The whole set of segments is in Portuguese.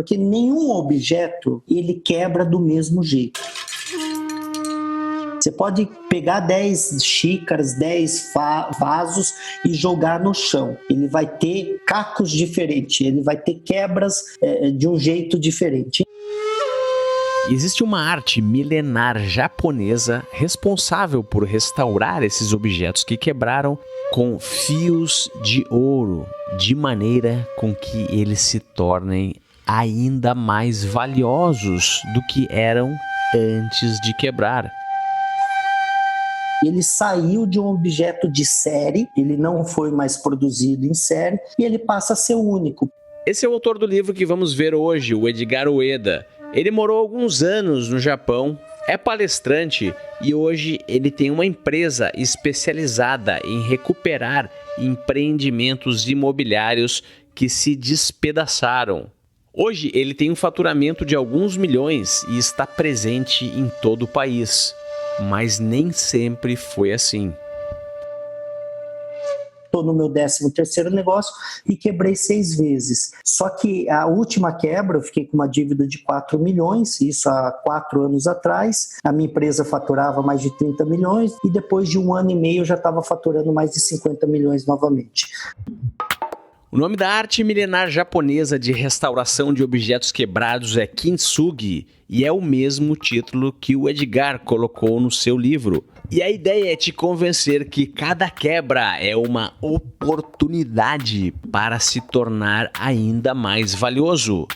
Porque nenhum objeto ele quebra do mesmo jeito. Você pode pegar 10 xícaras, 10 vasos e jogar no chão. Ele vai ter cacos diferentes, ele vai ter quebras de um jeito diferente. Existe uma arte milenar japonesa responsável por restaurar esses objetos que quebraram com fios de ouro, de maneira com que eles se tornem ainda mais valiosos do que eram antes de quebrar. Ele saiu de um objeto de série, ele não foi mais produzido em série e ele passa a ser único. Esse é o autor do livro que vamos ver hoje, o Edgar Ueda. Ele morou alguns anos no Japão, é palestrante e hoje ele tem uma empresa especializada em recuperar empreendimentos imobiliários que se despedaçaram. Hoje ele tem um faturamento de alguns milhões e está presente em todo o país. Mas nem sempre foi assim. Estou no meu 13º negócio e quebrei 6 vezes. Só que a última quebra, eu fiquei com uma dívida de 4 milhões, isso há 4 anos atrás. A minha empresa faturava mais de 30 milhões e depois de 1 ano e meio eu já estava faturando mais de 50 milhões novamente. O nome da arte milenar japonesa de restauração de objetos quebrados é Kintsugi e é o mesmo título que o Edgar colocou no seu livro. E a ideia é te convencer que cada quebra é uma oportunidade para se tornar ainda mais valioso.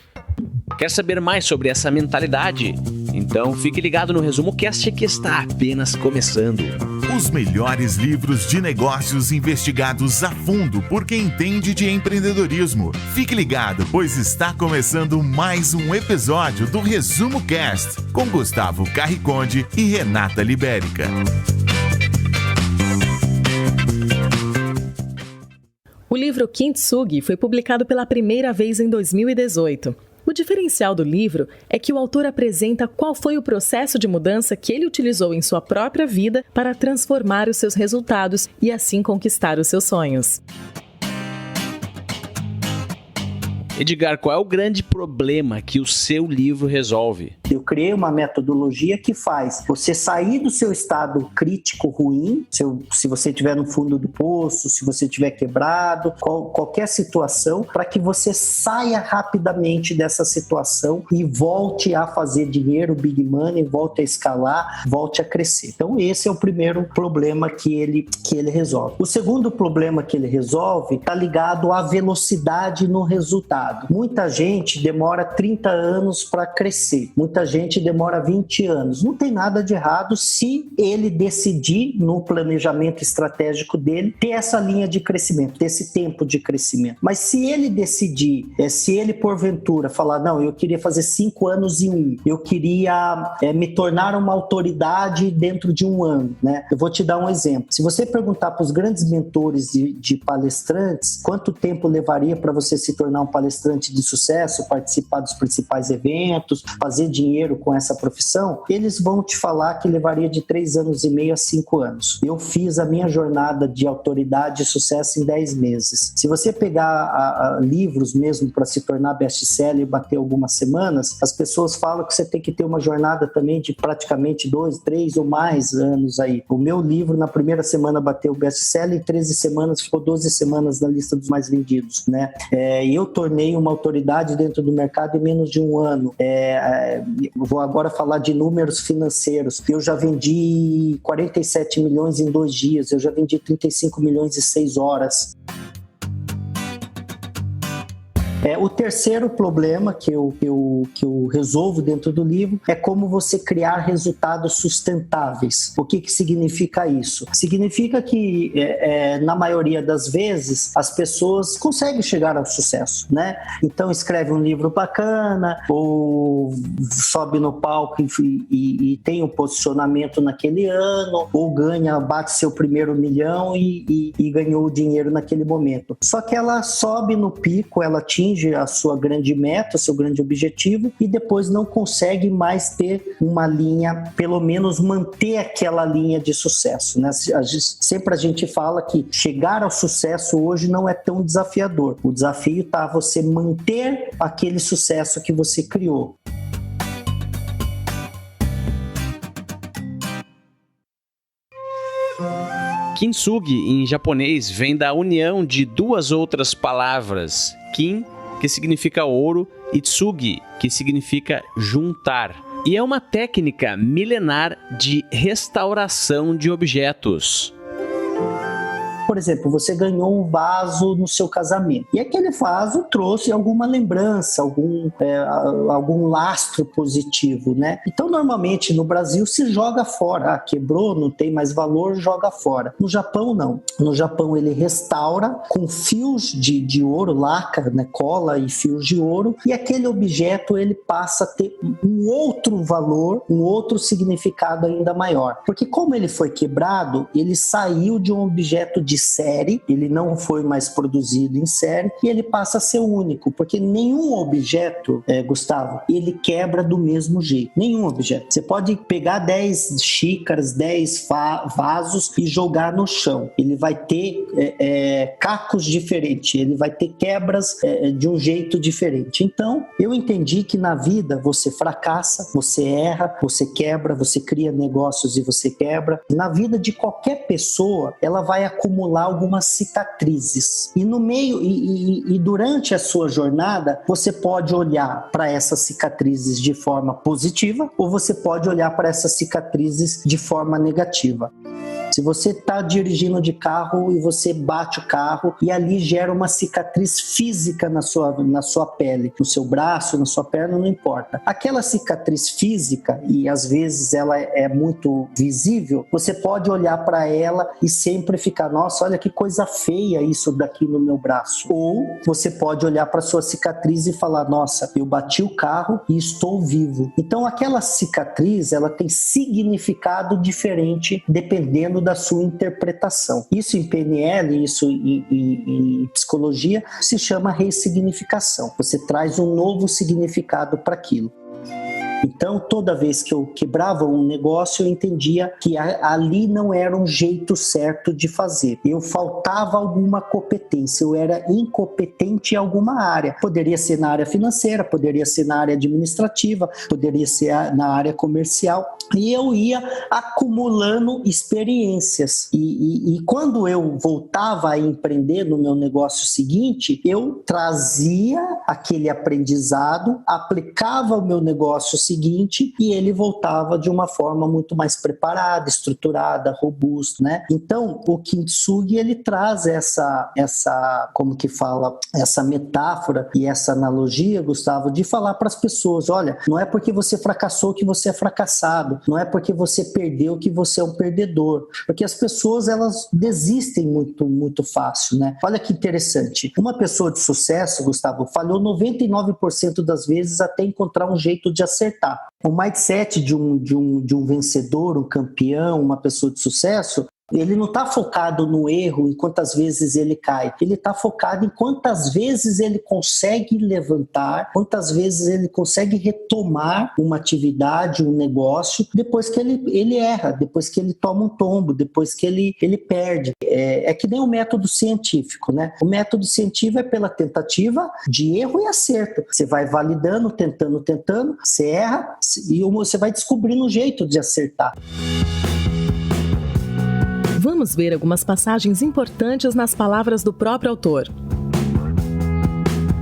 Quer saber mais sobre essa mentalidade? Então fique ligado no Resumo Cast que está apenas começando. Os melhores livros de negócios investigados a fundo por quem entende de empreendedorismo. Fique ligado, pois está começando mais um episódio do Resumo Cast com Gustavo Carriconde e Renata Libérica. O livro Kintsugi foi publicado pela primeira vez em 2018. O diferencial do livro é que o autor apresenta qual foi o processo de mudança que ele utilizou em sua própria vida para transformar os seus resultados e assim conquistar os seus sonhos. Edgar, qual é o grande problema que o seu livro resolve? Eu criei uma metodologia que faz você sair do seu estado crítico ruim, se você estiver no fundo do poço, se você estiver quebrado, qualquer situação, para que você saia rapidamente dessa situação e volte a fazer dinheiro, big money, volte a escalar, volte a crescer. Então esse é o primeiro problema que ele resolve. O segundo problema que ele resolve está ligado à velocidade no resultado. Muita gente demora 30 anos para crescer, muita gente demora 20 anos. Não tem nada de errado se ele decidir no planejamento estratégico dele ter essa linha de crescimento, ter esse tempo de crescimento. Mas se ele decidir, se ele porventura falar, não, eu queria fazer 5 anos em 1, eu queria me tornar uma autoridade dentro de 1 ano, né? Eu vou te dar um exemplo. Se você perguntar para os grandes mentores de palestrantes, quanto tempo levaria para você se tornar um palestrante de sucesso, participar dos principais eventos, fazer dinheiro com essa profissão, eles vão te falar que levaria de 3 anos e meio a 5 anos. Eu fiz a minha jornada de autoridade e sucesso em 10 meses. Se você pegar livros mesmo para se tornar best-seller e bater algumas semanas, as pessoas falam que você tem que ter uma jornada também de praticamente 2, 3 ou mais anos aí. O meu livro, na primeira semana, bateu best-seller, em 13 semanas ficou 12 semanas na lista dos mais vendidos, né? Eu tornei uma autoridade dentro do mercado em menos de 1 ano. Vou agora falar de números financeiros. Eu já vendi 47 milhões em 2 dias, eu já vendi 35 milhões em 6 horas. O terceiro problema que eu resolvo dentro do livro é como você criar resultados sustentáveis. O que significa isso? Significa que, na maioria das vezes, as pessoas conseguem chegar ao sucesso, né? Então, escreve um livro bacana, ou sobe no palco e tem um posicionamento naquele ano, ou bate seu primeiro milhão e ganhou o dinheiro naquele momento. Só que ela sobe no pico, ela atinge atinge a sua grande meta, seu grande objetivo, e depois não consegue mais ter uma linha, pelo menos manter aquela linha de sucesso, né? Sempre a gente fala que chegar ao sucesso hoje não é tão desafiador. O desafio está você manter aquele sucesso que você criou. Kintsugi, em japonês, vem da união de duas outras palavras, kin, que significa ouro, e tsugi, que significa juntar. E é uma técnica milenar de restauração de objetos. Por exemplo, você ganhou um vaso no seu casamento e aquele vaso trouxe alguma lembrança, algum lastro positivo, né? Então, normalmente no Brasil se joga fora. Quebrou, não tem mais valor, joga fora. No Japão, não. No Japão, ele restaura com fios de ouro, laca, né? Cola e fios de ouro, e aquele objeto ele passa a ter um outro valor, um outro significado ainda maior. Porque como ele foi quebrado, ele saiu de um objeto de série, ele não foi mais produzido em série e ele passa a ser único, porque nenhum objeto, Gustavo, ele quebra do mesmo jeito, nenhum objeto. Você pode pegar 10 xícaras, 10 vasos e jogar no chão, ele vai ter cacos diferentes, ele vai ter quebras de um jeito diferente. Então, eu entendi que na vida você fracassa, você erra, você quebra, você cria negócios e você quebra. Na vida de qualquer pessoa, ela vai acumular algumas cicatrizes. E no meio e durante a sua jornada, você pode olhar para essas cicatrizes de forma positiva ou você pode olhar para essas cicatrizes de forma negativa. Se você está dirigindo de carro e você bate o carro e ali gera uma cicatriz física na sua pele, no seu braço, na sua perna, não importa. Aquela cicatriz física, e às vezes ela é muito visível, você pode olhar para ela e sempre ficar, nossa, olha que coisa feia isso daqui no meu braço. Ou você pode olhar para sua cicatriz e falar, nossa, eu bati o carro e estou vivo. Então aquela cicatriz, ela tem significado diferente dependendo da sua interpretação. Isso em PNL, isso em psicologia, se chama ressignificação. Você traz um novo significado para aquilo. Então, toda vez que eu quebrava um negócio, eu entendia que ali não era um jeito certo de fazer. Eu faltava alguma competência, eu era incompetente em alguma área. Poderia ser na área financeira, poderia ser na área administrativa, poderia ser na área comercial. E eu ia acumulando experiências. E quando eu voltava a empreender no meu negócio seguinte, eu trazia aquele aprendizado, aplicava o meu negócio seguinte e ele voltava de uma forma muito mais preparada, estruturada, robusta, né? Então, o Kintsugi, ele traz essa metáfora e essa analogia, Gustavo, de falar para as pessoas, olha, não é porque você fracassou que você é fracassado, não é porque você perdeu que você é um perdedor, porque as pessoas, elas desistem muito, muito fácil, né? Olha que interessante, uma pessoa de sucesso, Gustavo, falhou 99% das vezes até encontrar um jeito de acertar. O mindset de um vencedor, um campeão, uma pessoa de sucesso, ele não está focado no erro e quantas vezes ele cai. Ele está focado em quantas vezes ele consegue levantar, quantas vezes ele consegue retomar uma atividade, um negócio, depois que ele erra, depois que ele toma um tombo, depois que ele perde. É que nem o método científico, né? O método científico é pela tentativa de erro e acerto. Você vai validando, tentando, você erra e você vai descobrindo um jeito de acertar. Vamos ver algumas passagens importantes nas palavras do próprio autor.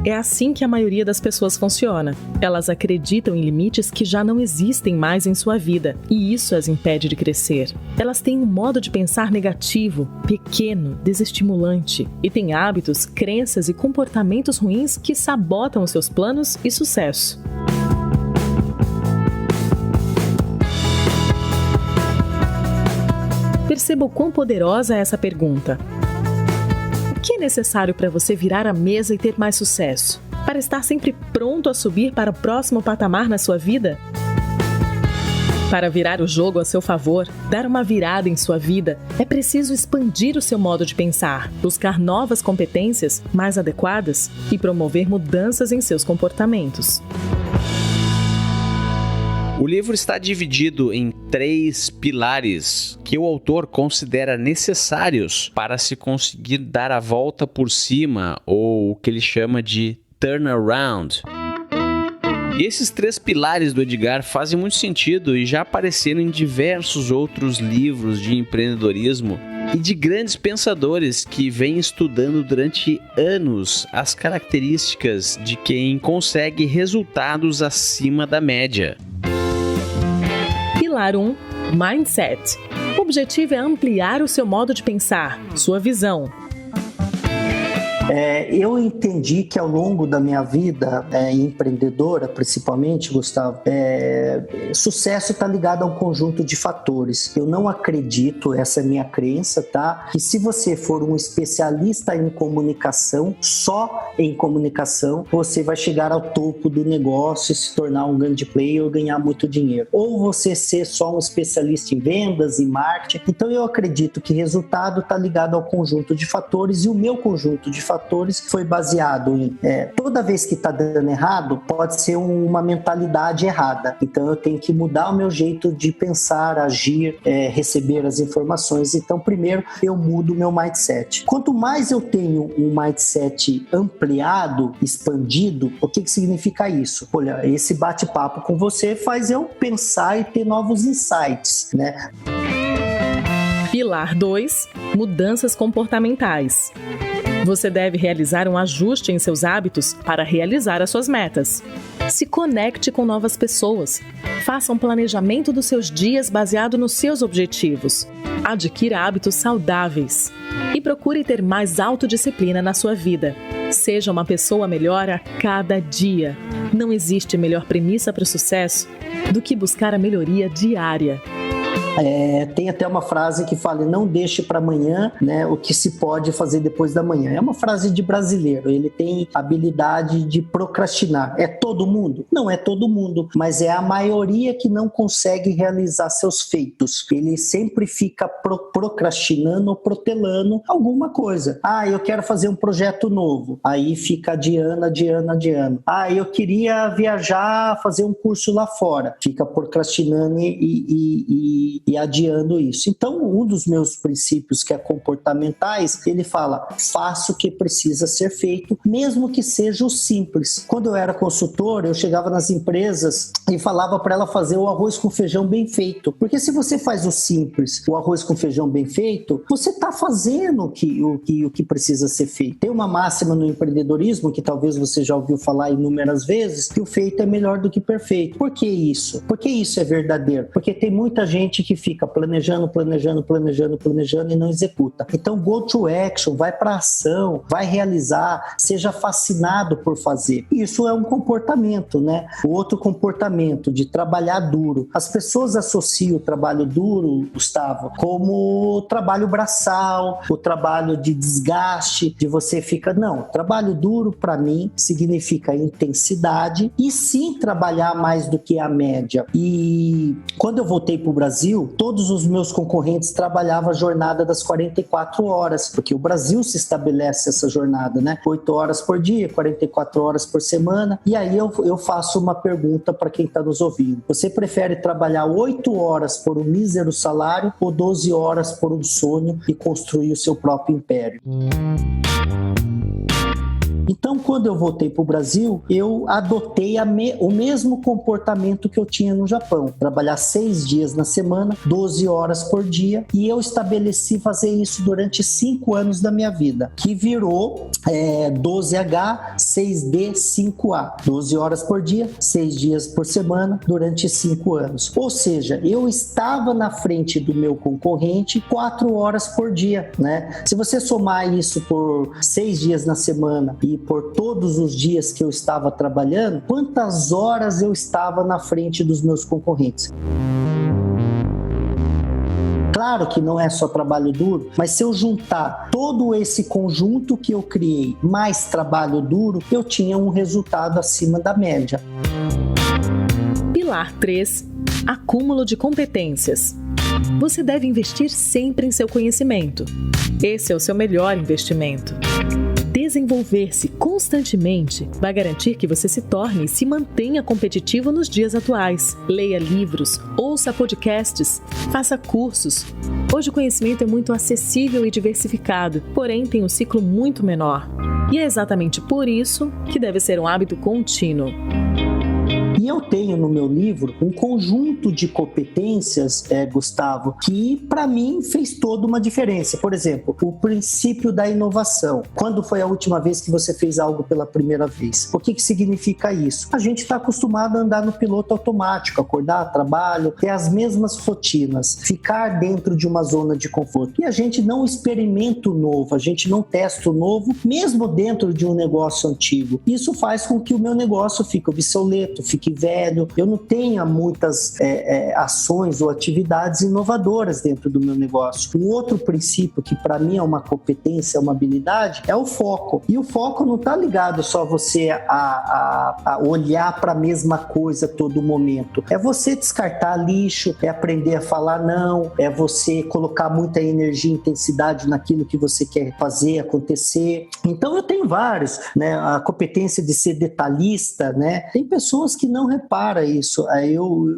É assim que a maioria das pessoas funciona. Elas acreditam em limites que já não existem mais em sua vida, e isso as impede de crescer. Elas têm um modo de pensar negativo, pequeno, desestimulante, e têm hábitos, crenças e comportamentos ruins que sabotam os seus planos e sucesso. Perceba o quão poderosa é essa pergunta. O que é necessário para você virar a mesa e ter mais sucesso? Para estar sempre pronto a subir para o próximo patamar na sua vida? Para virar o jogo a seu favor, dar uma virada em sua vida, é preciso expandir o seu modo de pensar, buscar novas competências mais adequadas e promover mudanças em seus comportamentos. O livro está dividido em 3 pilares que o autor considera necessários para se conseguir dar a volta por cima, ou o que ele chama de turnaround. E esses 3 pilares do Edgar fazem muito sentido e já apareceram em diversos outros livros de empreendedorismo e de grandes pensadores que vêm estudando durante anos as características de quem consegue resultados acima da média. Pilar 1. Mindset. O objetivo é ampliar o seu modo de pensar, sua visão. Eu entendi que ao longo da minha vida empreendedora, principalmente, Gustavo, sucesso está ligado a um conjunto de fatores. Eu não acredito, essa é a minha crença, tá? Que se você for um especialista em comunicação, só em comunicação, você vai chegar ao topo do negócio e se tornar um grande player ou ganhar muito dinheiro. Ou você ser só um especialista em vendas e marketing. Então eu acredito que resultado está ligado ao conjunto de fatores, e o meu conjunto de fatores foi baseado em toda vez que está dando errado, pode ser uma mentalidade errada. Então eu tenho que mudar o meu jeito de pensar, agir, receber as informações. Então primeiro eu mudo o meu mindset. Quanto mais eu tenho um mindset ampliado, expandido, o que significa isso? Olha, esse bate-papo com você faz eu pensar e ter novos insights, né? Pilar 2. Mudanças comportamentais. Você deve realizar um ajuste em seus hábitos para realizar as suas metas. Se conecte com novas pessoas. Faça um planejamento dos seus dias baseado nos seus objetivos. Adquira hábitos saudáveis. E procure ter mais autodisciplina na sua vida. Seja uma pessoa melhor a cada dia. Não existe melhor premissa para o sucesso do que buscar a melhoria diária. Tem até uma frase que fala: não deixe para amanhã, né, o que se pode fazer depois da manhã. É uma frase de brasileiro, ele tem habilidade de procrastinar. É todo mundo? Não é todo mundo, mas é a maioria que não consegue realizar seus feitos. Ele sempre fica procrastinando ou protelando alguma coisa. Eu quero fazer um projeto novo. Aí fica adiando. Eu queria viajar, fazer um curso lá fora. Fica procrastinando e adiando isso. Então, um dos meus princípios, que é comportamentais, ele fala: faça o que precisa ser feito, mesmo que seja o simples. Quando eu era consultor, eu chegava nas empresas e falava para ela fazer o arroz com feijão bem feito. Porque se você faz o simples, o arroz com feijão bem feito, você está fazendo o que precisa ser feito. Tem uma máxima no empreendedorismo, que talvez você já ouviu falar inúmeras vezes, que o feito é melhor do que perfeito. Por que isso? Porque isso é verdadeiro. Porque tem muita gente que fica planejando e não executa. Então, go to action, vai para ação, vai realizar, seja fascinado por fazer. Isso é um comportamento, né? O outro comportamento de trabalhar duro. As pessoas associam o trabalho duro, Gustavo, como o trabalho braçal, o trabalho de desgaste, de você fica... Não, trabalho duro para mim significa intensidade e sim trabalhar mais do que a média. E quando eu voltei para o Brasil, todos os meus concorrentes trabalhavam a jornada das 44 horas, porque o Brasil se estabelece essa jornada, né? 8 horas por dia, 44 horas por semana. E aí eu faço uma pergunta para quem está nos ouvindo. Você prefere trabalhar 8 horas por um mísero salário ou 12 horas por um sonho e construir o seu próprio império? Então, quando eu voltei para o Brasil, eu adotei o mesmo comportamento que eu tinha no Japão. Trabalhar 6 dias na semana, 12 horas por dia, e eu estabeleci fazer isso durante 5 anos da minha vida, que virou 12H, 6D, 5A. 12 horas por dia, 6 dias por semana, durante 5 anos. Ou seja, eu estava na frente do meu concorrente 4 horas por dia, né? Se você somar isso por 6 dias na semana e por todos os dias que eu estava trabalhando, quantas horas eu estava na frente dos meus concorrentes? Claro que não é só trabalho duro, mas se eu juntar todo esse conjunto que eu criei mais trabalho duro, eu tinha um resultado acima da média. Pilar 3. Acúmulo de competências. Você deve investir sempre em seu conhecimento. Esse é o seu melhor investimento. Desenvolver-se constantemente vai garantir que você se torne e se mantenha competitivo nos dias atuais. Leia livros, ouça podcasts, faça cursos. Hoje o conhecimento é muito acessível e diversificado, porém tem um ciclo muito menor. E é exatamente por isso que deve ser um hábito contínuo. E eu tenho no meu livro um conjunto de competências, Gustavo, que para mim fez toda uma diferença. Por exemplo, o princípio da inovação. Quando foi a última vez que você fez algo pela primeira vez? O que significa isso? A gente está acostumado a andar no piloto automático, acordar, trabalho, ter as mesmas rotinas, ficar dentro de uma zona de conforto. E a gente não experimenta o novo, a gente não testa o novo, mesmo dentro de um negócio antigo. Isso faz com que o meu negócio fique obsoleto, fique velho, eu não tenha muitas ações ou atividades inovadoras dentro do meu negócio. Um outro princípio que para mim é uma competência, uma habilidade, é o foco. E o foco não está ligado só você a olhar para a mesma coisa a todo momento. É você descartar lixo, é aprender a falar não, é você colocar muita energia e intensidade naquilo que você quer fazer acontecer. Então eu tenho vários, né? A competência de ser detalhista, né? Tem pessoas que não repara isso.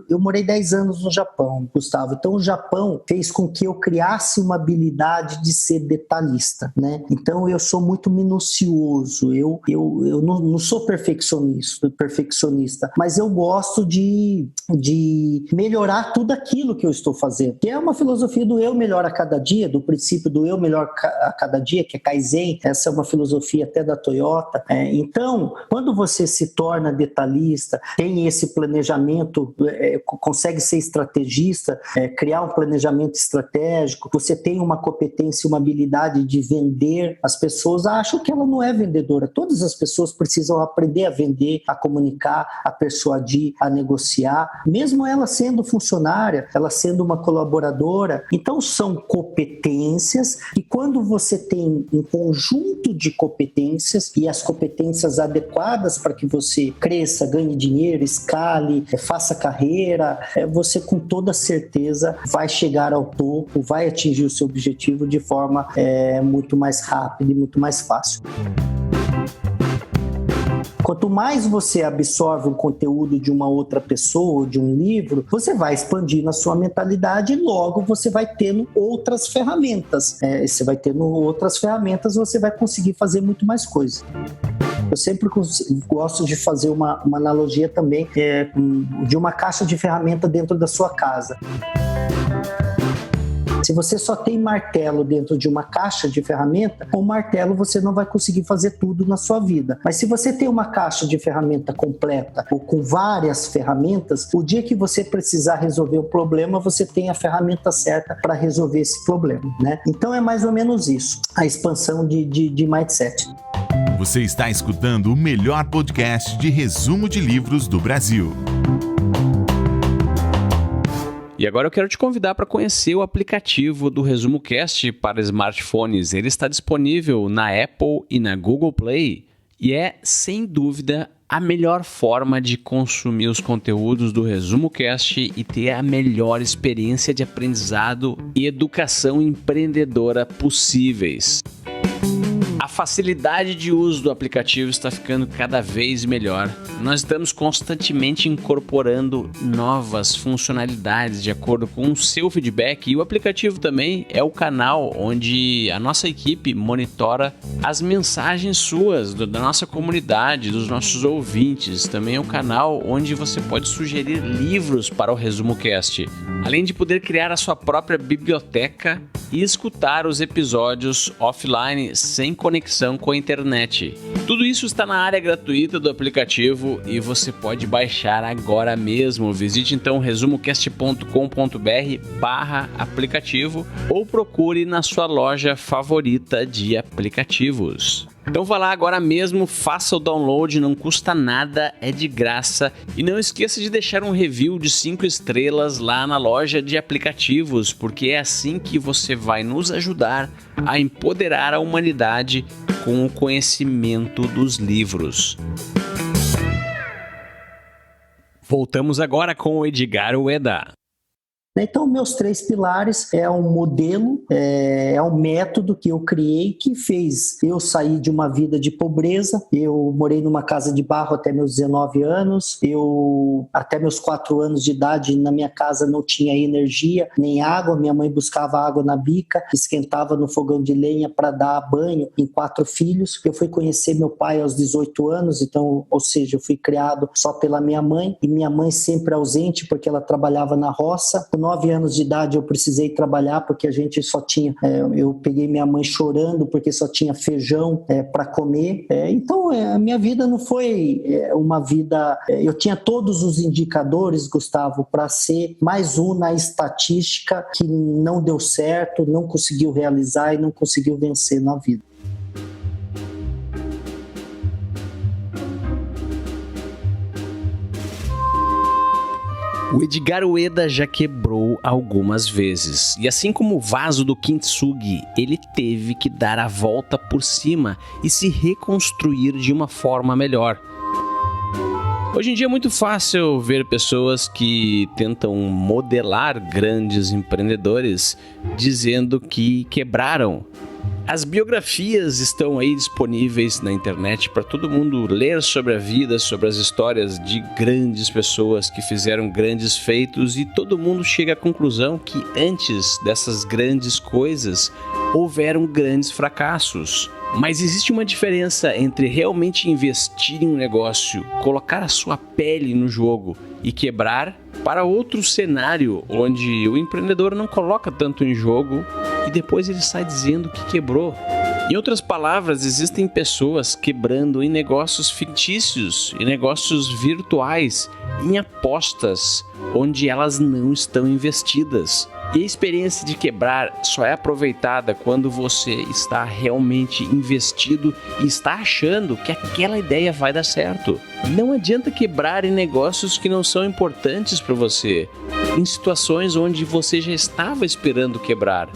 Eu morei 10 anos no Japão, Gustavo. Então o Japão fez com que eu criasse uma habilidade de ser detalhista, né? Então eu sou muito minucioso. Eu não sou perfeccionista, mas eu gosto de melhorar tudo aquilo que eu estou fazendo. Que é uma filosofia do eu melhor a cada dia, do princípio do eu melhor a cada dia, que é Kaizen. Essa é uma filosofia até da Toyota. Então, quando você se torna detalhista, tem esse planejamento, consegue ser estrategista, criar um planejamento estratégico, você tem uma competência, uma habilidade de vender. As pessoas acham que ela não é vendedora. Todas as pessoas precisam aprender a vender, a comunicar, a persuadir, a negociar, mesmo ela sendo funcionária, ela sendo uma colaboradora. Então são competências e quando você tem um conjunto de competências e as competências adequadas para que você cresça, ganhe dinheiro, escale, faça carreira, você com toda certeza vai chegar ao topo, vai atingir o seu objetivo de forma muito mais rápida e muito mais fácil. Quanto mais você absorve um conteúdo de uma outra pessoa, de um livro, você vai expandindo a sua mentalidade e logo você vai tendo outras ferramentas. Você vai conseguir fazer muito mais coisas. Eu sempre gosto de fazer uma analogia também de uma caixa de ferramenta dentro da sua casa. Se você só tem martelo dentro de uma caixa de ferramenta, com o martelo você não vai conseguir fazer tudo na sua vida. Mas se você tem uma caixa de ferramenta completa ou com várias ferramentas, o dia que você precisar resolver um problema, você tem a ferramenta certa para resolver esse problema, né? Então é mais ou menos isso, a expansão de mindset. Você está escutando o melhor podcast de resumo de livros do Brasil. E agora eu quero te convidar para conhecer o aplicativo do Resumo Cast para smartphones. Ele está disponível na Apple e na Google Play e é, sem dúvida, a melhor forma de consumir os conteúdos do Resumo Cast e ter a melhor experiência de aprendizado e educação empreendedora possíveis. A facilidade de uso do aplicativo está ficando cada vez melhor. Nós estamos constantemente incorporando novas funcionalidades de acordo com o seu feedback e o aplicativo também é o canal onde a nossa equipe monitora as mensagens suas, da nossa comunidade, dos nossos ouvintes. Também é o canal onde você pode sugerir livros para o Resumo Cast, além de poder criar a sua própria biblioteca e escutar os episódios offline sem conexão com a internet. Tudo isso está na área gratuita do aplicativo e você pode baixar agora mesmo. Visite então resumocast.com.br/aplicativo ou procure na sua loja favorita de aplicativos. Então vá lá agora mesmo, faça o download, não custa nada, é de graça. E não esqueça de deixar um review de 5 estrelas lá na loja de aplicativos, porque é assim que você vai nos ajudar a empoderar a humanidade com o conhecimento dos livros. Voltamos agora com o Edgar Ueda. Então, meus 3 pilares é um modelo, é um método que eu criei que fez eu sair de uma vida de pobreza. Eu morei numa casa de barro até meus 19 anos. Até meus 4 anos de idade, na minha casa não tinha energia nem água. Minha mãe buscava água na bica, esquentava no fogão de lenha para dar banho em 4 filhos. Eu fui conhecer meu pai aos 18 anos, então, ou seja, eu fui criado só pela minha mãe, e minha mãe sempre ausente porque ela trabalhava na roça. 9 anos de idade eu precisei trabalhar porque a gente só tinha, eu peguei minha mãe chorando porque só tinha feijão para comer. Então a minha vida não foi uma vida, eu tinha todos os indicadores, Gustavo, para ser mais um na estatística que não deu certo, não conseguiu realizar e não conseguiu vencer na vida. O Edgar Ueda já quebrou algumas vezes, e assim como o vaso do Kintsugi, ele teve que dar a volta por cima e se reconstruir de uma forma melhor. Hoje em dia é muito fácil ver pessoas que tentam modelar grandes empreendedores dizendo que quebraram. As biografias estão aí disponíveis na internet para todo mundo ler sobre a vida, sobre as histórias de grandes pessoas que fizeram grandes feitos, e todo mundo chega à conclusão que antes dessas grandes coisas houveram grandes fracassos. Mas existe uma diferença entre realmente investir em um negócio, colocar a sua pele no jogo e quebrar, para outro cenário onde o empreendedor não coloca tanto em jogo e depois ele sai dizendo que quebrou. Em outras palavras, existem pessoas quebrando em negócios fictícios, em negócios virtuais, em apostas onde elas não estão investidas. E a experiência de quebrar só é aproveitada quando você está realmente investido e está achando que aquela ideia vai dar certo. Não adianta quebrar em negócios que não são importantes para você, em situações onde você já estava esperando quebrar.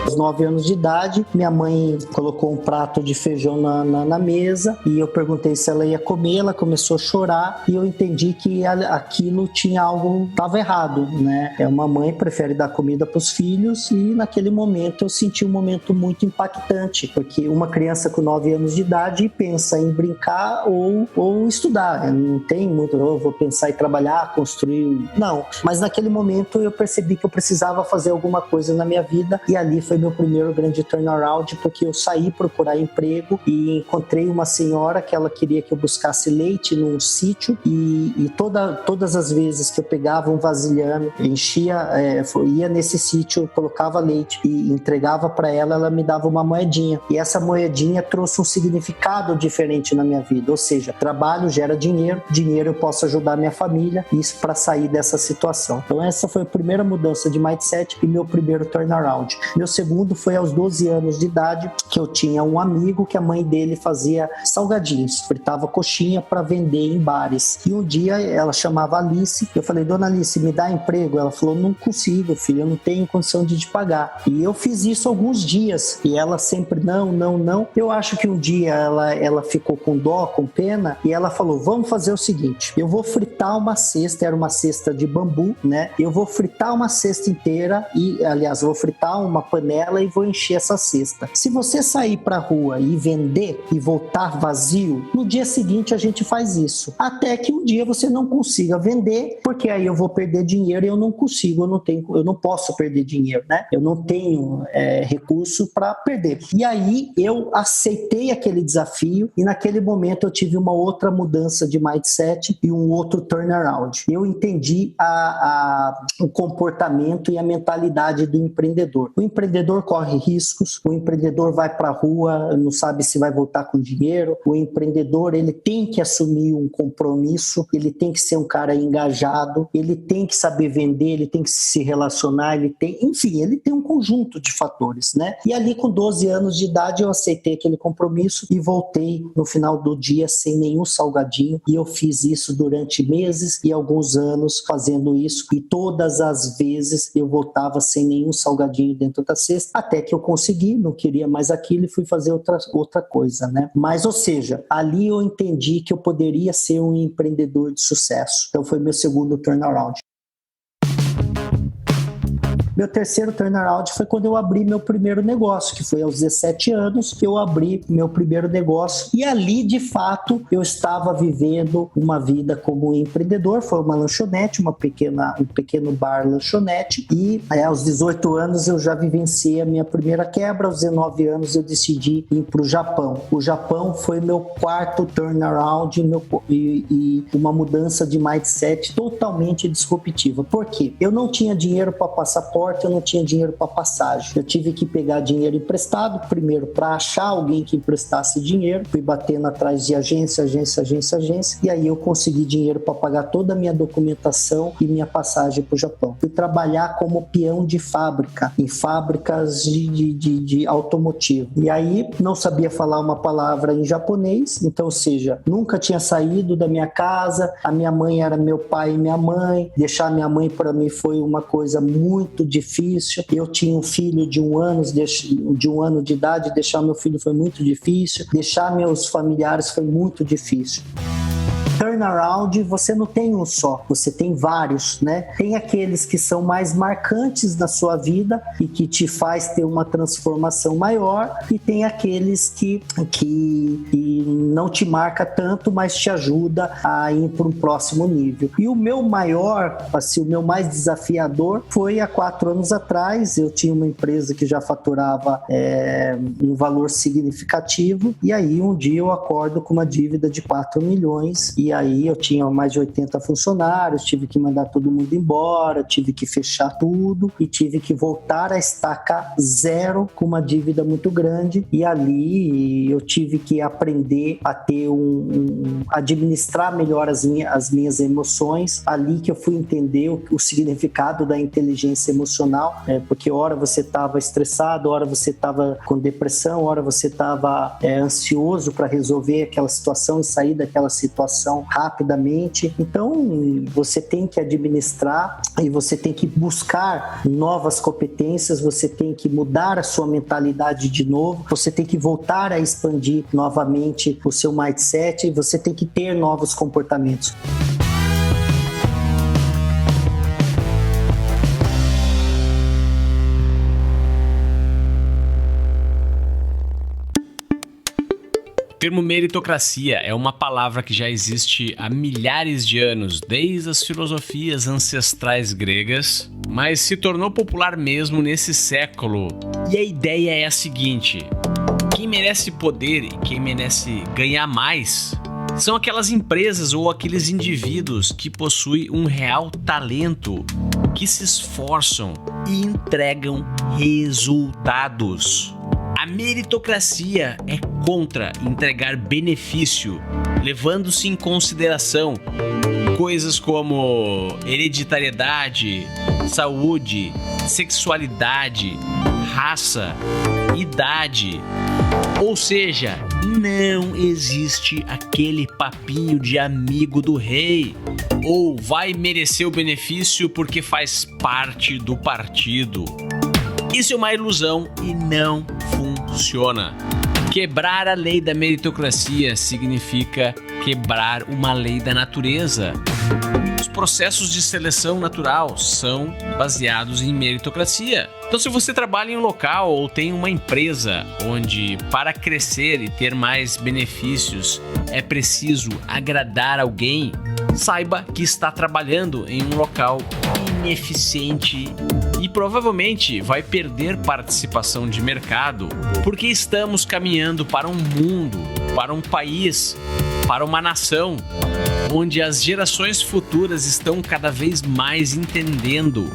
Aos 9 anos de idade, minha mãe colocou um prato de feijão na mesa e eu perguntei se ela ia comer. Ela começou a chorar e eu entendi que aquilo tinha algo, estava errado, né? Uma mãe prefere dar comida para os filhos, e naquele momento eu senti um momento muito impactante, porque uma criança com 9 anos de idade pensa em brincar ou estudar. Não tem muito, eu vou pensar em trabalhar, construir, não. Mas naquele momento eu percebi que eu precisava fazer alguma coisa na minha vida, e ali foi meu primeiro grande turnaround, porque eu saí procurar emprego e encontrei uma senhora que ela queria que eu buscasse leite num sítio, e todas as vezes que eu pegava um vasilhame, ia nesse sítio, colocava leite e entregava para ela, ela me dava uma moedinha, e essa moedinha trouxe um significado diferente na minha vida, ou seja, trabalho gera dinheiro eu posso ajudar minha família, isso para sair dessa situação. Então essa foi a primeira mudança de mindset e meu primeiro turnaround. Meu segundo foi aos 12 anos de idade, que eu tinha um amigo que a mãe dele fazia salgadinhos, fritava coxinha para vender em bares. E um dia ela chamava Alice, eu falei: Dona Alice, me dá emprego? Ela falou: não consigo, filho, eu não tenho condição de te pagar. E eu fiz isso alguns dias, e ela sempre não. Eu acho que um dia ela ficou com dó, com pena, e ela falou: vamos fazer o seguinte, eu vou fritar uma cesta, era uma cesta de bambu, né? Eu vou fritar uma cesta inteira, e aliás, eu vou fritar uma panela e vou encher essa cesta. Se você sair pra rua e vender e voltar vazio, no dia seguinte a gente faz isso. Até que um dia você não consiga vender, porque aí eu vou perder dinheiro e eu não consigo, eu não posso perder dinheiro, né? Eu não tenho recurso para perder. E aí eu aceitei aquele desafio, e naquele momento eu tive uma outra mudança de mindset e um outro turnaround. Eu entendi o comportamento e a mentalidade do empreendedor. O empreendedor corre riscos, o empreendedor vai para a rua, não sabe se vai voltar com dinheiro, o empreendedor ele tem que assumir um compromisso, ele tem que ser um cara engajado, ele tem que saber vender, ele tem que se relacionar, ele tem um conjunto de fatores, né? E ali com 12 anos de idade eu aceitei aquele compromisso e voltei no final do dia sem nenhum salgadinho, e eu fiz isso durante meses e alguns anos fazendo isso, e todas as vezes eu voltava sem nenhum salgadinho dentro da cesta, sexta, até que eu consegui, não queria mais aquilo e fui fazer outra coisa, né? Mas, ou seja, ali eu entendi que eu poderia ser um empreendedor de sucesso. Então foi meu segundo turnaround. Meu terceiro turnaround foi quando eu abri meu primeiro negócio, que foi aos 17 anos que eu abri meu primeiro negócio. E ali, de fato, eu estava vivendo uma vida como empreendedor. Foi uma lanchonete, um pequeno bar lanchonete. E aos 18 anos eu já vivenciei a minha primeira quebra. Aos 19 anos eu decidi ir para o Japão. O Japão foi meu quarto turnaround e uma mudança de mindset totalmente disruptiva. Por quê? Eu não tinha dinheiro para passaporte, eu não tinha dinheiro para passagem. Eu tive que pegar dinheiro emprestado, primeiro para achar alguém que emprestasse dinheiro. Fui batendo atrás de agência, e aí eu consegui dinheiro para pagar toda a minha documentação e minha passagem para o Japão. Fui trabalhar como peão de fábrica, em fábricas de automotivo. E aí não sabia falar uma palavra em japonês, então, ou seja, nunca tinha saído da minha casa, a minha mãe era meu pai e minha mãe, deixar minha mãe para mim foi uma coisa muito difícil. Eu tinha um filho de 1 ano de idade, deixar meu filho foi muito difícil, deixar meus familiares foi muito difícil. Turnaround, você não tem um só, você tem vários, né? Tem aqueles que são mais marcantes na sua vida e que te faz ter uma transformação maior, e tem aqueles que não te marca tanto, mas te ajuda a ir para um próximo nível. E o meu maior, assim, o meu mais desafiador foi há 4 anos atrás. Eu tinha uma empresa que já faturava um valor significativo, e aí um dia eu acordo com uma dívida de 4 milhões, e aí eu tinha mais de 80 funcionários, tive que mandar todo mundo embora, tive que fechar tudo e tive que voltar a estaca zero com uma dívida muito grande. E ali eu tive que aprender a ter administrar melhor as minhas emoções. Ali que eu fui entender o significado da inteligência emocional, porque hora você estava estressado, hora você estava com depressão, hora você estava ansioso para resolver aquela situação e sair daquela situação rapidamente. Então você tem que administrar e você tem que buscar novas competências, você tem que mudar a sua mentalidade de novo, você tem que voltar a expandir novamente o seu mindset e você tem que ter novos comportamentos. O termo meritocracia é uma palavra que já existe há milhares de anos, desde as filosofias ancestrais gregas, mas se tornou popular mesmo nesse século. E a ideia é a seguinte: quem merece poder e quem merece ganhar mais são aquelas empresas ou aqueles indivíduos que possuem um real talento, que se esforçam e entregam resultados. A meritocracia é contra entregar benefício, levando-se em consideração coisas como hereditariedade, saúde, sexualidade, raça, idade. Ou seja, não existe aquele papinho de amigo do rei, ou vai merecer o benefício porque faz parte do partido. Isso é uma ilusão e não funciona. Quebrar a lei da meritocracia significa quebrar uma lei da natureza. Os processos de seleção natural são baseados em meritocracia. Então, se você trabalha em um local ou tem uma empresa onde, para crescer e ter mais benefícios, é preciso agradar alguém, saiba que está trabalhando em um local ineficiente e provavelmente vai perder participação de mercado, porque estamos caminhando para um mundo, para um país, para uma nação, onde as gerações futuras estão cada vez mais entendendo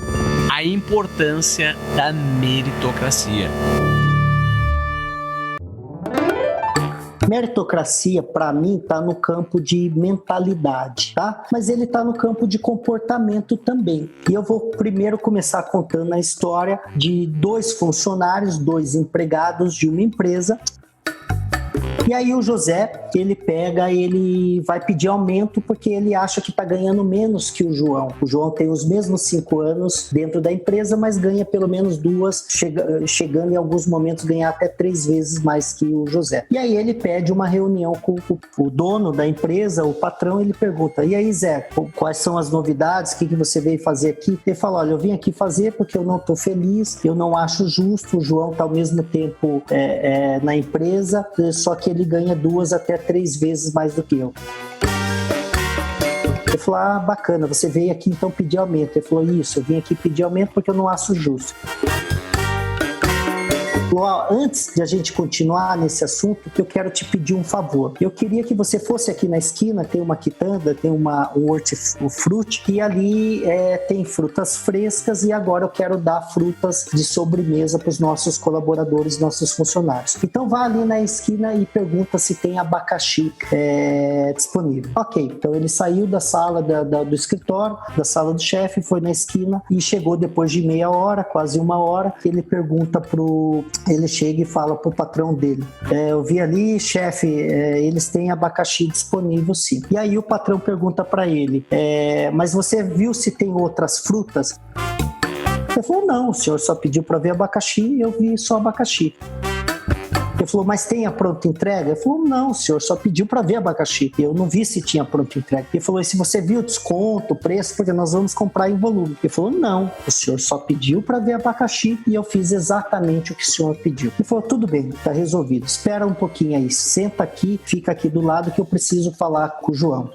a importância da meritocracia. Meritocracia, para mim, está no campo de mentalidade, tá? Mas ele está no campo de comportamento também. E eu vou primeiro começar contando a história de 2 funcionários, 2 empregados de uma empresa. E aí o José, ele vai pedir aumento porque ele acha que está ganhando menos que o João. O João tem os mesmos 5 anos dentro da empresa, mas ganha pelo menos 2, chegando em alguns momentos ganhar até 3 vezes mais que o José. E aí ele pede uma reunião com o dono da empresa, o patrão, ele pergunta: e aí, Zé, quais são as novidades? O que você veio fazer aqui? Ele fala: olha, eu vim aqui fazer porque eu não estou feliz, eu não acho justo, o João está ao mesmo tempo na empresa, só que ele ganha 2 até 3 vezes mais do que eu. Ele falou: bacana, você veio aqui então pedir aumento. Ele falou: isso, eu vim aqui pedir aumento porque eu não acho justo. Antes de a gente continuar nesse assunto, eu quero te pedir um favor. Eu queria que você fosse aqui na esquina, tem uma quitanda, tem um hortifruti, e ali tem frutas frescas, e agora eu quero dar frutas de sobremesa para os nossos colaboradores, nossos funcionários. Então vá ali na esquina e pergunta se tem abacaxi disponível. Ok, então ele saiu da sala do escritório, da sala do chefe, foi na esquina e chegou depois de meia hora, quase 1 hora. Ele chega e fala pro patrão dele: eu vi ali, chefe, eles têm abacaxi disponível, sim. E aí o patrão pergunta para ele: mas você viu se tem outras frutas? Ele falou: não, o senhor só pediu para ver abacaxi e eu vi só abacaxi. Ele falou: mas tem a pronta entrega? Ele falou: não, o senhor só pediu para ver abacaxi. Eu não vi se tinha pronta entrega. Ele falou: e se você viu o desconto, o preço, porque nós vamos comprar em volume. Ele falou: não, o senhor só pediu para ver abacaxi e eu fiz exatamente o que o senhor pediu. Ele falou: tudo bem, tá resolvido. Espera um pouquinho aí, senta aqui, fica aqui do lado que eu preciso falar com o João.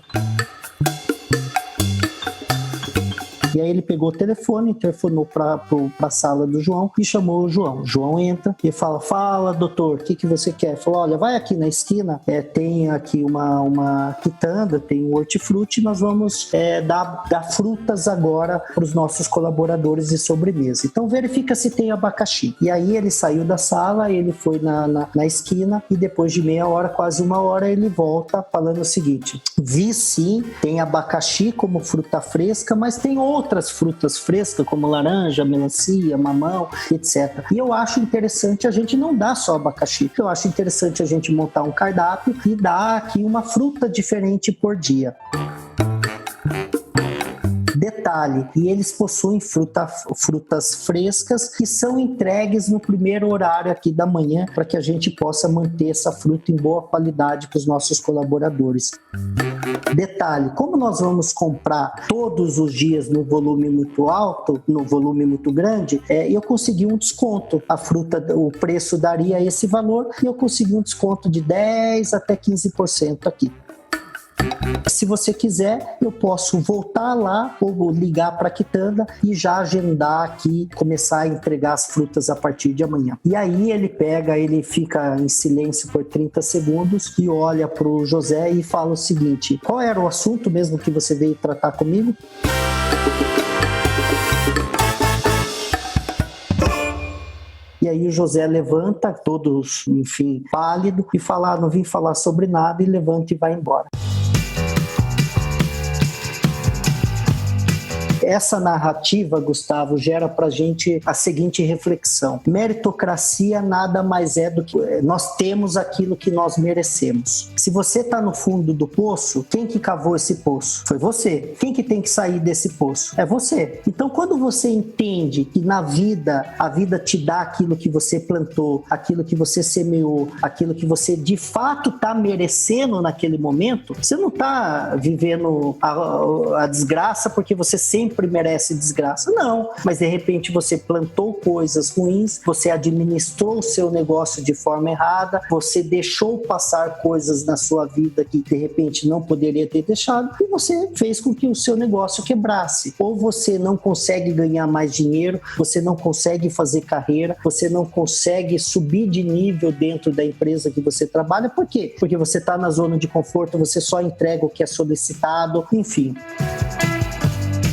E aí ele pegou o telefone, telefonou para a sala do João e chamou o João. O João entra e fala: fala, doutor, o que você quer? Ele falou: olha, vai aqui na esquina, tem aqui uma quitanda, tem um hortifruti, nós vamos dar frutas agora para os nossos colaboradores de sobremesa. Então verifica se tem abacaxi. E aí ele saiu da sala, ele foi na esquina e depois de meia hora, quase 1 hora, ele volta falando o seguinte: vi sim, tem abacaxi como fruta fresca, mas tem outras frutas frescas como laranja, melancia, mamão, etc. E eu acho interessante a gente não dar só abacaxi. Eu acho interessante a gente montar um cardápio e dar aqui uma fruta diferente por dia. Detalhe, e eles possuem frutas frescas que são entregues no primeiro horário aqui da manhã para que a gente possa manter essa fruta em boa qualidade para os nossos colaboradores. Detalhe, como nós vamos comprar todos os dias no volume muito alto, no volume muito grande, eu consegui um desconto. A fruta, o preço daria esse valor e eu consegui um desconto de 10% até 15% aqui. Se você quiser, eu posso voltar lá ou ligar para a quitanda e já agendar aqui, começar a entregar as frutas a partir de amanhã. E aí ele fica em silêncio por 30 segundos e olha para o José e fala o seguinte: qual era o assunto mesmo que você veio tratar comigo? E aí o José levanta, todo, enfim, pálido, e fala: não vim falar sobre nada, e levanta e vai embora. Essa narrativa, Gustavo, gera pra gente a seguinte reflexão: meritocracia nada mais é do que nós temos aquilo que nós merecemos. Se você tá no fundo do poço, quem que cavou esse poço? Foi você. Quem que tem que sair desse poço? É você. Então, quando você entende que na vida, a vida te dá aquilo que você plantou, aquilo que você semeou, aquilo que você de fato tá merecendo naquele momento, você não tá vivendo a desgraça porque você sempre merece desgraça, não, mas de repente você plantou coisas ruins, você administrou o seu negócio de forma errada, você deixou passar coisas na sua vida que de repente não poderia ter deixado e você fez com que o seu negócio quebrasse. Ou você não consegue ganhar mais dinheiro, você não consegue fazer carreira, você não consegue subir de nível dentro da empresa que você trabalha. Por quê? Porque você está na zona de conforto, você só entrega o que é solicitado, enfim.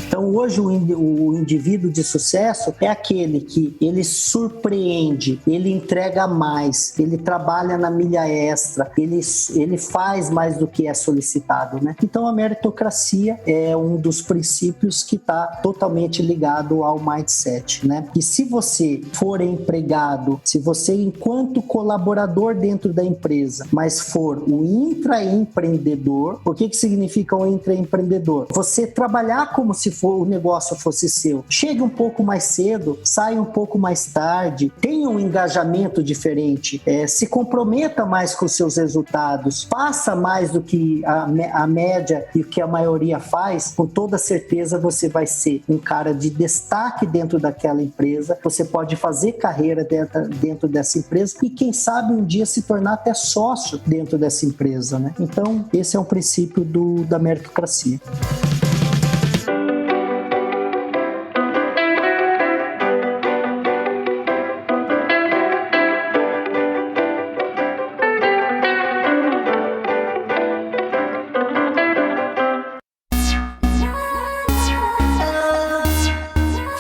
Então, hoje o indivíduo de sucesso é aquele que ele surpreende, ele entrega mais, ele trabalha na milha extra, ele faz mais do que é solicitado, né? Então a meritocracia é um dos princípios que está totalmente ligado ao mindset, né? E se você for empregado, se você enquanto colaborador dentro da empresa, mas for o intraempreendedor, o que significa o intraempreendedor? Você trabalhar como se o negócio fosse seu. Chegue um pouco mais cedo, saia um pouco mais tarde, tenha um engajamento diferente, se comprometa mais com os seus resultados, faça mais do que a média e o que a maioria faz, com toda certeza você vai ser um cara de destaque dentro daquela empresa, você pode fazer carreira dentro dessa empresa e quem sabe um dia se tornar até sócio dentro dessa empresa, né? Então, esse é um princípio da meritocracia.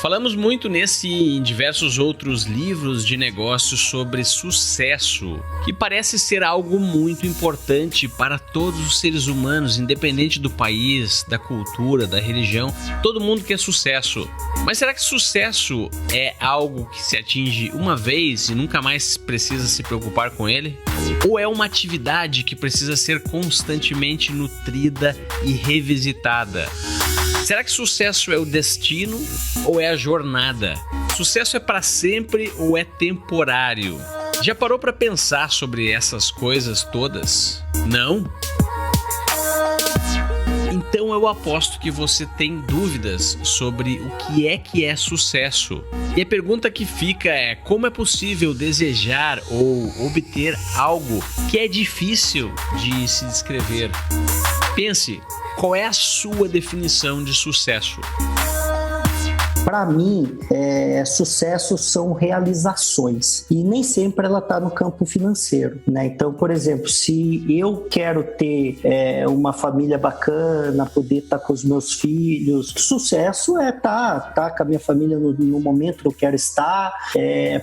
Falamos muito em diversos outros livros de negócios sobre sucesso, que parece ser algo muito importante para todos os seres humanos, independente do país, da cultura, da religião. Todo mundo quer sucesso. Mas será que sucesso é algo que se atinge uma vez e nunca mais precisa se preocupar com ele? Ou é uma atividade que precisa ser constantemente nutrida e revisitada? Será que sucesso é o destino ou é a jornada? Sucesso é para sempre ou é temporário? Já parou para pensar sobre essas coisas todas? Não? Então eu aposto que você tem dúvidas sobre o que é sucesso. E a pergunta que fica é: como é possível desejar ou obter algo que é difícil de se descrever? Pense, qual é a sua definição de sucesso? Para mim, sucesso são realizações e nem sempre ela está no campo financeiro, né? Então, por exemplo, se eu quero ter uma família bacana, poder estar com os meus filhos, sucesso é estar com a minha família no momento que eu quero estar,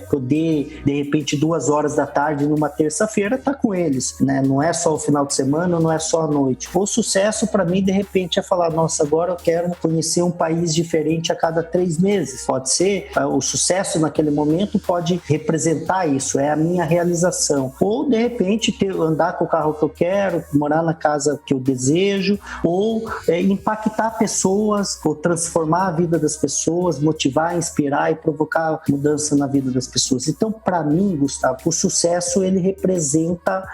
poder, de repente, 2 horas da tarde, numa terça-feira, estar com eles, né? Não é só o final de semana, não é só a noite. O sucesso, para mim, de repente, é falar: nossa, agora eu quero conhecer um país diferente a cada 3 meses. Pode ser, o sucesso naquele momento pode representar isso, é a minha realização. Ou, de repente, andar com o carro que eu quero, morar na casa que eu desejo, ou impactar pessoas, ou transformar a vida das pessoas, motivar, inspirar e provocar mudança na vida das pessoas. Então, para mim, Gustavo, o sucesso, ele representa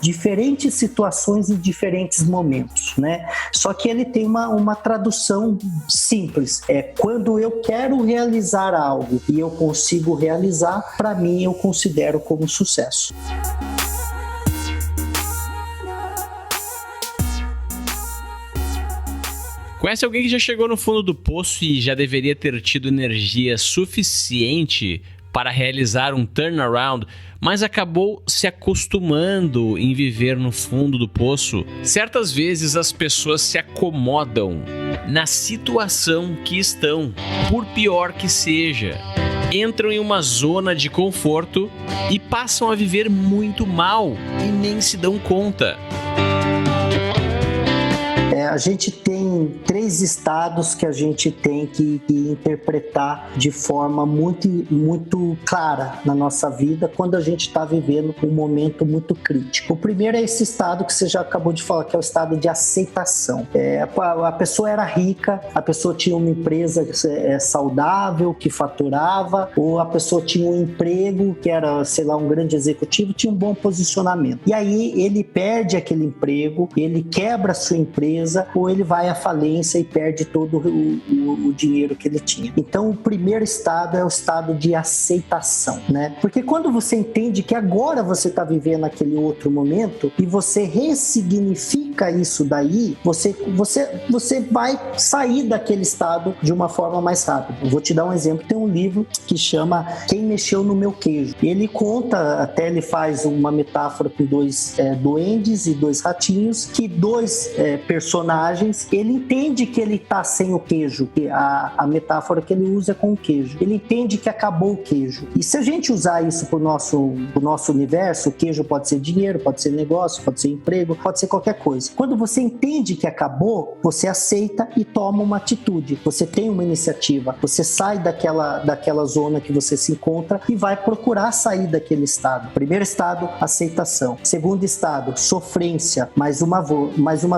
diferentes situações e diferentes momentos, né? Só que ele tem uma tradução simples. Quando eu quero realizar algo e eu consigo realizar, para mim eu considero como sucesso. Conhece alguém que já chegou no fundo do poço e já deveria ter tido energia suficiente para realizar um turnaround, mas acabou se acostumando em viver no fundo do poço? Certas vezes as pessoas se acomodam na situação que estão, por pior que seja. Entram em uma zona de conforto e passam a viver muito mal e nem se dão conta. A gente tem 3 estados que a gente tem que interpretar de forma muito, muito clara na nossa vida quando a gente está vivendo um momento muito crítico. O primeiro é esse estado que você já acabou de falar, que é o estado de aceitação. A pessoa era rica, a pessoa tinha uma empresa saudável, que faturava, ou a pessoa tinha um emprego que era, sei lá, um grande executivo, tinha um bom posicionamento. E aí ele perde aquele emprego, ele quebra a sua empresa, ou ele vai à falência e perde todo o dinheiro que ele tinha. Então, o primeiro estado é o estado de aceitação, né? Porque quando você entende que agora você está vivendo aquele outro momento e você ressignifica isso daí, você vai sair daquele estado de uma forma mais rápida. Eu vou te dar um exemplo. Tem um livro que chama Quem mexeu no meu queijo. Ele conta, até ele faz uma metáfora com 2 duendes e 2 ratinhos, que 2 personagens, ele entende que ele tá sem o queijo, que a metáfora que ele usa é com o queijo. Ele entende que acabou o queijo. E se a gente usar isso pro nosso universo, o queijo pode ser dinheiro, pode ser negócio, pode ser emprego, pode ser qualquer coisa. Quando você entende que acabou, você aceita e toma uma atitude. Você tem uma iniciativa, você sai daquela zona que você se encontra e vai procurar sair daquele estado. Primeiro estado, aceitação. Segundo estado, sofrência. Mais uma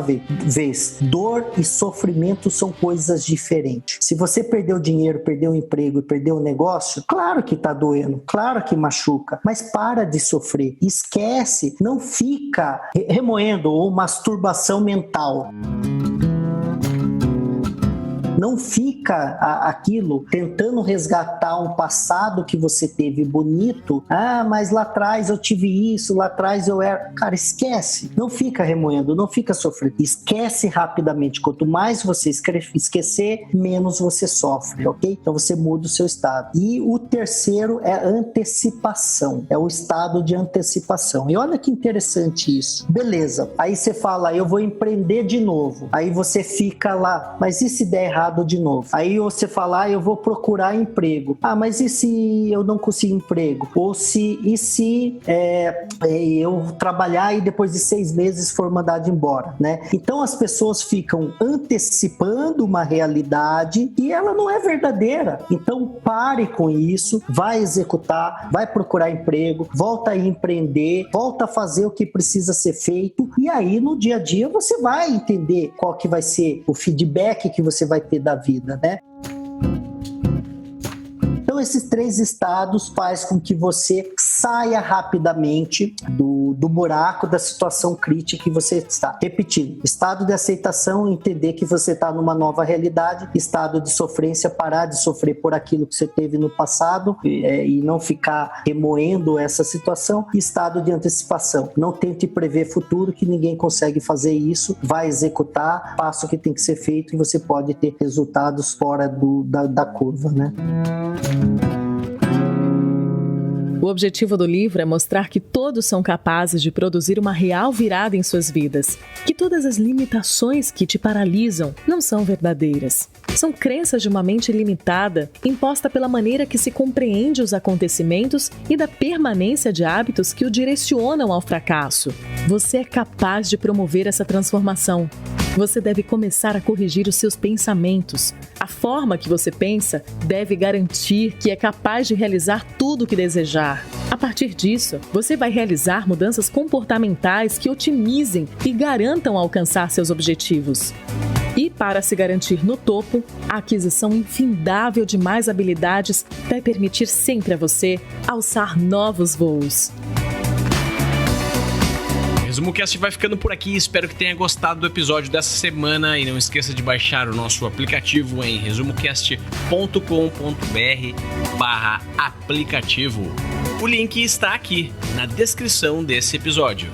vez, dor e sofrimento são coisas diferentes. Se você perdeu dinheiro, perdeu o emprego e perdeu o negócio, claro que tá doendo, claro que machuca, mas para de sofrer, esquece, não fica remoendo ou masturbação mental. Não fica aquilo tentando resgatar um passado que você teve bonito. Mas lá atrás eu tive isso, lá atrás eu era... Cara, esquece. Não fica remoendo, não fica sofrendo. Esquece rapidamente. Quanto mais você esquecer, menos você sofre, ok? Então você muda o seu estado. E o terceiro é antecipação. É o estado de antecipação. E olha que interessante isso. Beleza. Aí você fala, eu vou empreender de novo. Aí você fica lá, mas e se der errado de novo? Aí você fala, eu vou procurar emprego. Mas e se eu não conseguir emprego? Ou se eu trabalhar e depois de 6 meses for mandado embora, né? Então as pessoas ficam antecipando uma realidade e ela não é verdadeira. Então pare com isso, vai executar, vai procurar emprego, volta a empreender, volta a fazer o que precisa ser feito, e aí no dia a dia você vai entender qual que vai ser o feedback que você vai ter da vida, né? Então esses 3 estados faz com que você saia rapidamente do buraco da situação crítica que você está. Repetindo, estado de aceitação, entender que você está numa nova realidade. Estado de sofrência, parar de sofrer por aquilo que você teve no passado e não ficar remoendo essa situação. Estado de antecipação, não tente prever futuro, que ninguém consegue fazer isso. Vai executar, faça o que tem que ser feito e você pode ter resultados fora da curva, né? O objetivo do livro é mostrar que todos são capazes de produzir uma real virada em suas vidas, que todas as limitações que te paralisam não são verdadeiras. São crenças de uma mente limitada, imposta pela maneira que se compreende os acontecimentos e da permanência de hábitos que o direcionam ao fracasso. Você é capaz de promover essa transformação. Você deve começar a corrigir os seus pensamentos. A forma que você pensa deve garantir que é capaz de realizar tudo o que desejar. A partir disso, você vai realizar mudanças comportamentais que otimizem e garantam alcançar seus objetivos. E para se garantir no topo, a aquisição infindável de mais habilidades vai permitir sempre a você alçar novos voos. O ResumoCast vai ficando por aqui, espero que tenha gostado do episódio dessa semana e não esqueça de baixar o nosso aplicativo em resumocast.com.br/aplicativo. O link está aqui na descrição desse episódio.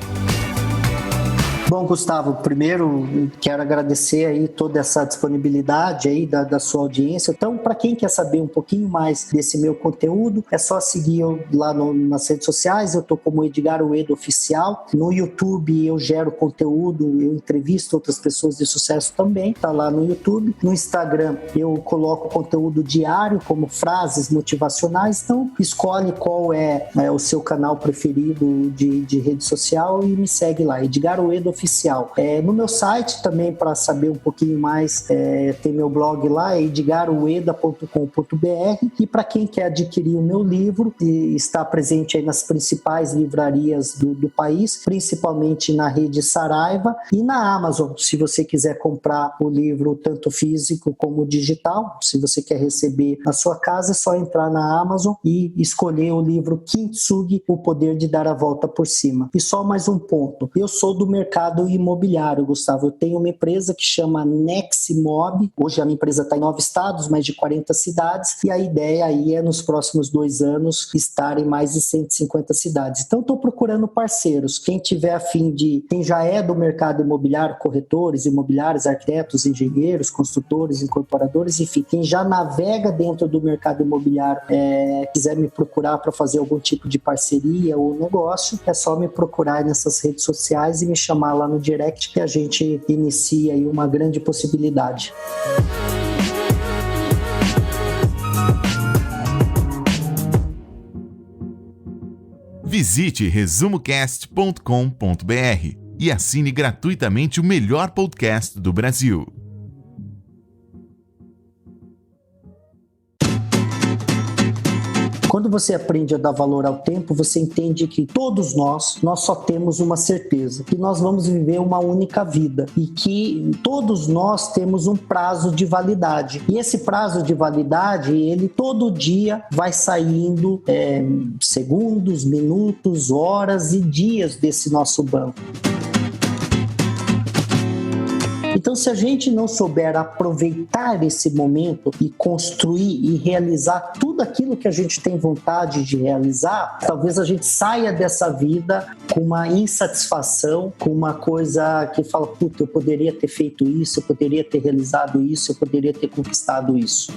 Bom, Gustavo, primeiro quero agradecer aí toda essa disponibilidade aí da sua audiência. Então, para quem quer saber um pouquinho mais desse meu conteúdo, é só seguir eu lá nas redes sociais. Eu tô como Edgar Uedo Oficial. No YouTube eu gero conteúdo, eu entrevisto outras pessoas de sucesso também, tá lá no YouTube. No Instagram eu coloco conteúdo diário, como frases motivacionais. Então, escolhe qual é o seu canal preferido de rede social e me segue lá, Edgar Uedo Oficial. No meu site também, para saber um pouquinho mais, tem meu blog lá, edgarueda.com.br, e para quem quer adquirir o meu livro, está presente aí nas principais livrarias do país, principalmente na rede Saraiva e na Amazon, se você quiser comprar o livro tanto físico como digital. Se você quer receber na sua casa, é só entrar na Amazon e escolher o livro Kintsugi, O Poder de Dar a Volta por Cima. E só mais um ponto, eu sou do mercado mercado imobiliário, Gustavo. Eu tenho uma empresa que chama Neximob. Hoje a minha empresa está em 9 estados, mais de 40 cidades, e a ideia aí é nos próximos 2 anos estar em mais de 150 cidades. Então estou procurando parceiros. Quem tiver a fim de, quem já é do mercado imobiliário, corretores imobiliários, arquitetos, engenheiros, construtores, incorporadores, enfim, quem já navega dentro do mercado imobiliário, quiser me procurar para fazer algum tipo de parceria ou negócio, é só me procurar nessas redes sociais e me chamar lá no direct que a gente inicia aí uma grande possibilidade. Visite resumocast.com.br e assine gratuitamente o melhor podcast do Brasil. Quando você aprende a dar valor ao tempo, você entende que todos nós só temos uma certeza, que nós vamos viver uma única vida e que todos nós temos um prazo de validade. E esse prazo de validade, ele todo dia vai saindo segundos, minutos, horas e dias desse nosso banco. Então, se a gente não souber aproveitar esse momento e construir e realizar tudo aquilo que a gente tem vontade de realizar, talvez a gente saia dessa vida com uma insatisfação, com uma coisa que fala, puta, eu poderia ter feito isso, eu poderia ter realizado isso, eu poderia ter conquistado isso.